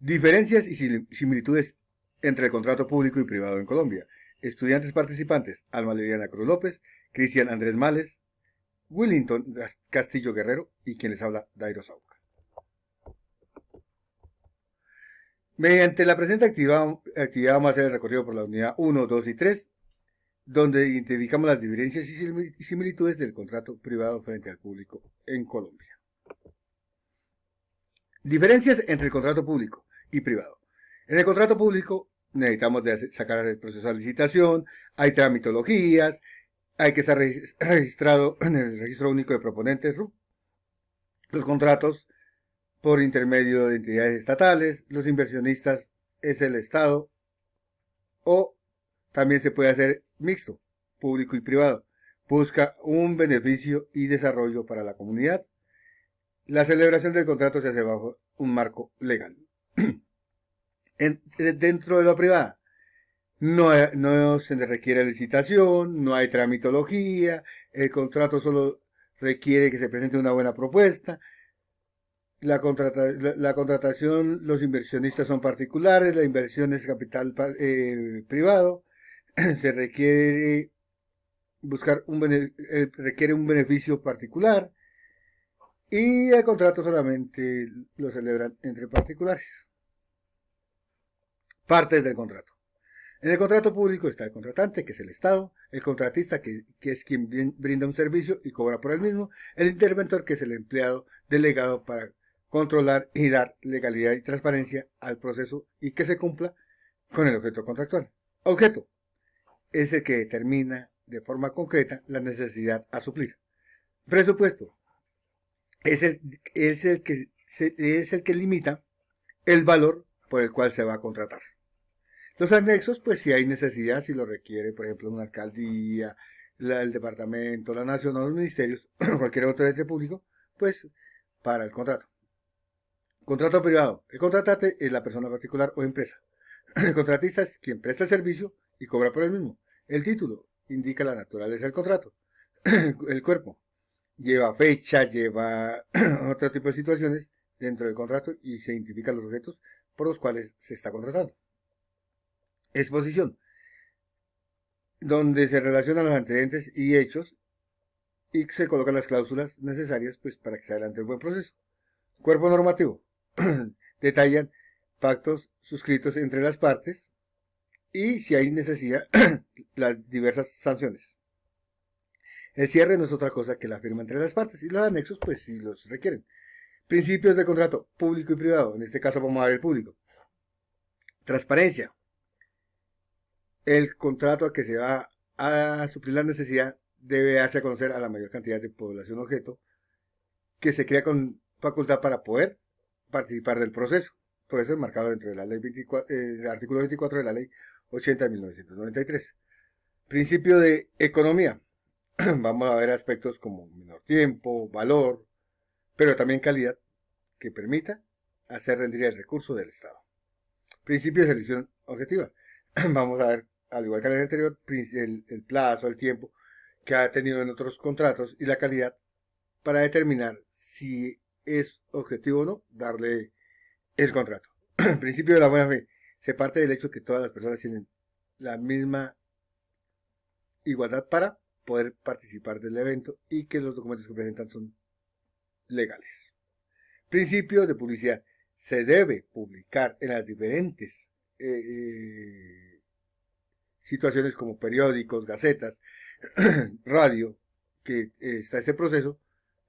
Diferencias y similitudes entre el contrato público y privado en Colombia. Estudiantes participantes: Alma Liliana Cruz López, Cristian Andrés Males, Willington Castillo Guerrero y quien les habla, Dairo Sauca. Mediante la presente actividad vamos a hacer el recorrido por la unidad 1, 2 y 3, donde identificamos las diferencias y similitudes del contrato privado frente al público en Colombia. Diferencias entre el contrato público y privado. En el contrato público necesitamos sacar el proceso de licitación, hay tramitologías, hay que estar registrado en el registro único de proponentes, los contratos por intermedio de entidades estatales, los inversionistas es el Estado, o también se puede hacer mixto, público y privado. Busca un beneficio y desarrollo para la comunidad. La celebración del contrato se hace bajo un marco legal. Dentro de la privada no se le requiere licitación, no hay tramitología, el contrato solo requiere que se presente una buena propuesta. La contratación, los inversionistas son particulares, la inversión es capital privado, se requiere requiere un beneficio particular y el contrato solamente lo celebran entre particulares. Partes del contrato. En el contrato público está el contratante, que es el Estado, el contratista, que es quien brinda un servicio y cobra por el mismo, el interventor, que es el empleado delegado para controlar y dar legalidad y transparencia al proceso y que se cumpla con el objeto contractual. Objeto es el que determina de forma concreta la necesidad a suplir. Presupuesto es el que limita el valor por el cual se va a contratar. Los anexos, pues si hay necesidad, si lo requiere, por ejemplo, una alcaldía, el departamento, la nación o los ministerios, cualquier otro ente público, pues para el contrato. Contrato privado. El contratante es la persona particular o empresa. El contratista es quien presta el servicio y cobra por el mismo. El título indica la naturaleza del contrato. El cuerpo lleva fecha, lleva otro tipo de situaciones dentro del contrato y se identifican los objetos por los cuales se está contratando. Exposición, donde se relacionan los antecedentes y hechos y se colocan las cláusulas necesarias pues para que se adelante el buen proceso. Cuerpo normativo, detallan pactos suscritos entre las partes y si hay necesidad las diversas sanciones. El cierre no es otra cosa que la firma entre las partes y los anexos pues si los requieren. Principios de contrato público y privado, en este caso vamos a ver el público. Transparencia. El contrato que se va a suplir la necesidad debe darse a conocer a la mayor cantidad de población objeto, que se crea con facultad para poder participar del proceso. Todo eso es marcado dentro de la ley 24, el artículo 24 de la ley 80 de 1993. Principio de economía. Vamos a ver aspectos como menor tiempo, valor, pero también calidad, que permita hacer rendir el recurso del Estado. Principio de selección objetiva. Vamos a ver, al igual que en el anterior, el plazo, el tiempo que ha tenido en otros contratos y la calidad para determinar si es objetivo o no darle el contrato. Principio de la buena fe. Se parte del hecho que todas las personas tienen la misma igualdad para poder participar del evento y que los documentos que presentan son legales. Principio de publicidad. Se debe publicar en las diferentes situaciones como periódicos, gacetas, radio, que está este proceso.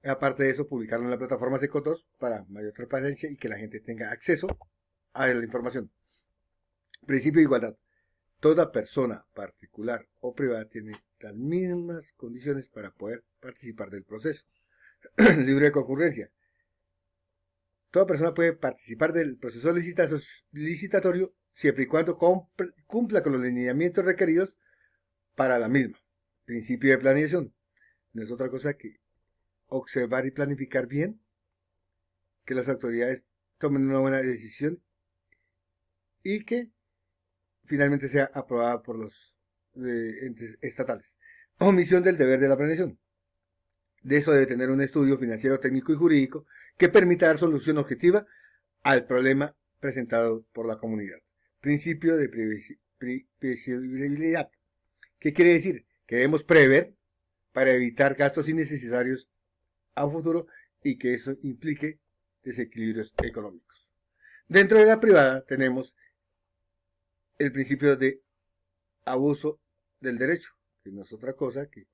Aparte de eso, publicarlo en la plataforma Secotos para mayor transparencia y que la gente tenga acceso a la información. Principio de igualdad. Toda persona particular o privada tiene las mismas condiciones para poder participar del proceso. Libre de concurrencia. Toda persona puede participar del proceso licitatorio siempre y cuando cumpla con los lineamientos requeridos para la misma. Principio de planeación. No es otra cosa que observar y planificar bien, que las autoridades tomen una buena decisión y que finalmente sea aprobada por los entes estatales. Omisión del deber de la planeación. De eso debe tener un estudio financiero, técnico y jurídico que permita dar solución objetiva al problema presentado por la comunidad. Principio de previsibilidad. ¿Qué quiere decir? Que debemos prever para evitar gastos innecesarios a futuro y que eso implique desequilibrios económicos. Dentro de la privada tenemos el principio de abuso del derecho, que no es otra cosa que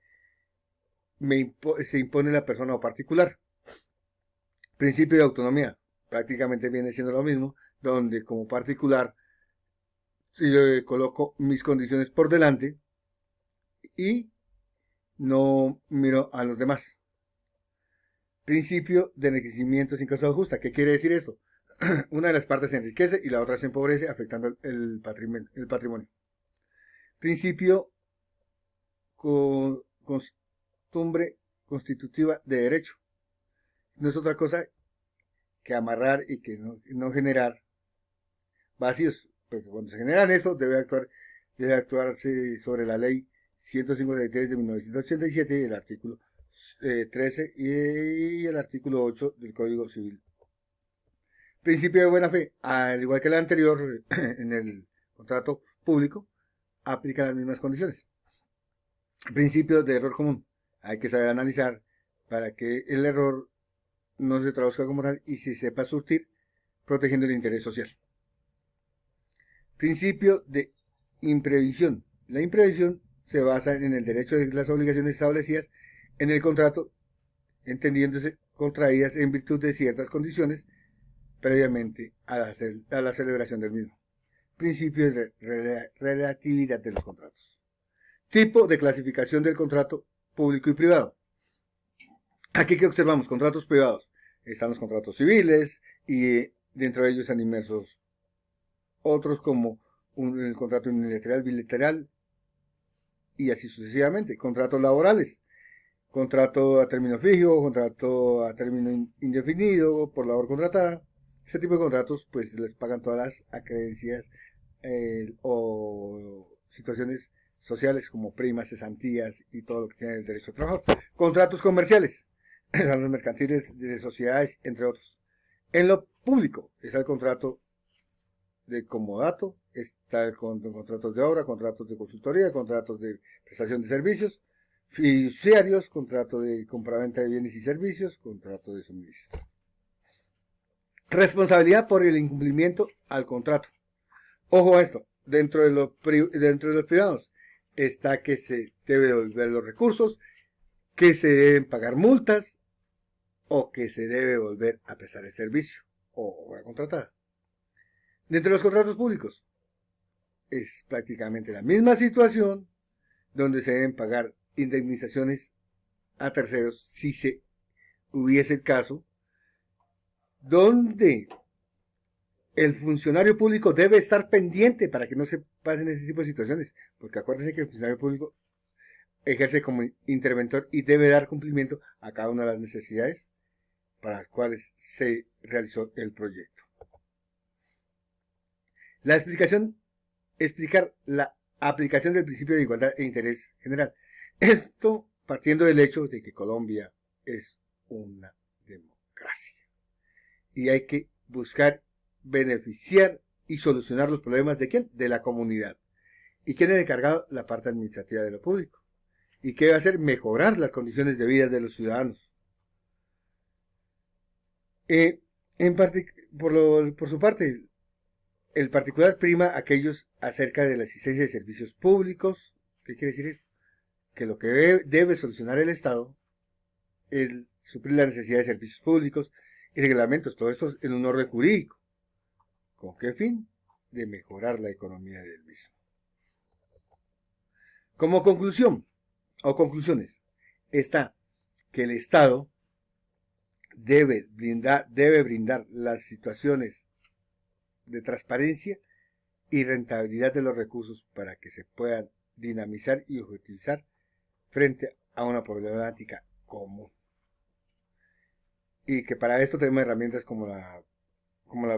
se impone la persona o particular. Principio de autonomía, prácticamente viene siendo lo mismo, donde como particular yo coloco mis condiciones por delante y no miro a los demás. Principio de enriquecimiento sin causa justa. ¿Qué quiere decir esto? Una de las partes se enriquece y la otra se empobrece, afectando el patrimonio. Principio costumbre constitutiva de derecho. No es otra cosa que amarrar y que no generar vacíos. Porque cuando se generan esto, debe actuarse sobre la ley 153 de 1987, el artículo 13 y el artículo 8 del Código Civil. Principio de buena fe, al igual que el anterior, en el contrato público, aplica las mismas condiciones. Principio de error común, hay que saber analizar para que el error no se traduzca como tal y se sepa surtir protegiendo el interés social. Principio de imprevisión. La imprevisión se basa en el derecho de las obligaciones establecidas en el contrato, entendiéndose contraídas en virtud de ciertas condiciones previamente a la celebración del mismo. Principio de relatividad de los contratos. Tipo de clasificación del contrato público y privado. Aquí que observamos contratos privados. Están los contratos civiles y dentro de ellos están inmersos otros como el contrato unilateral, bilateral y así sucesivamente. Contratos laborales. Contrato a término fijo, contrato a término indefinido por labor contratada. Este tipo de contratos pues les pagan todas las acreencias o situaciones sociales como primas, cesantías y todo lo que tiene el derecho a trabajar. Contratos comerciales, son los mercantiles de sociedades, entre otros. En lo público está el contrato de comodato, está el contratos de obra, contratos de consultoría, contratos de prestación de servicios, fiduciarios, contrato de compraventa de bienes y servicios, contrato de suministro. Responsabilidad por el incumplimiento al contrato. Ojo a esto, dentro de los privados está que se debe devolver los recursos, que se deben pagar multas o que se debe volver a prestar el servicio o obra contratada. Dentro de los contratos públicos es prácticamente la misma situación donde se deben pagar indemnizaciones a terceros si se hubiese el caso, donde el funcionario público debe estar pendiente para que no se pasen ese tipo de situaciones, porque acuérdense que el funcionario público ejerce como interventor y debe dar cumplimiento a cada una de las necesidades para las cuales se realizó el proyecto. Explicar la aplicación del principio de igualdad e interés general. Esto partiendo del hecho de que Colombia es una democracia y hay que buscar beneficiar y solucionar los problemas de ¿quién? De la comunidad. ¿Y quién es el encargado? La parte administrativa de lo público. ¿Y qué va a hacer? Mejorar las condiciones de vida de los ciudadanos. Por su parte, el particular prima a aquellos acerca de la existencia de servicios públicos. ¿Qué quiere decir esto? Que lo que debe solucionar el Estado es suplir la necesidad de servicios públicos y reglamentos, todo esto en un orden jurídico. ¿Con qué fin? De mejorar la economía del mismo. Como conclusión, o conclusiones, está que el Estado debe brindar las situaciones de transparencia y rentabilidad de los recursos para que se puedan dinamizar y utilizar frente a una problemática común. Y que para esto tenemos herramientas como la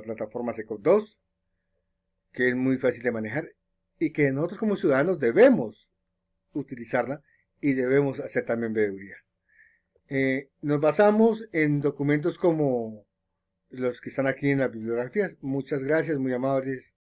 plataforma SECOP2, que es muy fácil de manejar y que nosotros como ciudadanos debemos utilizarla y debemos hacer también veeduría. Nos basamos en documentos como los que están aquí en las bibliografías. Muchas gracias, muy amables.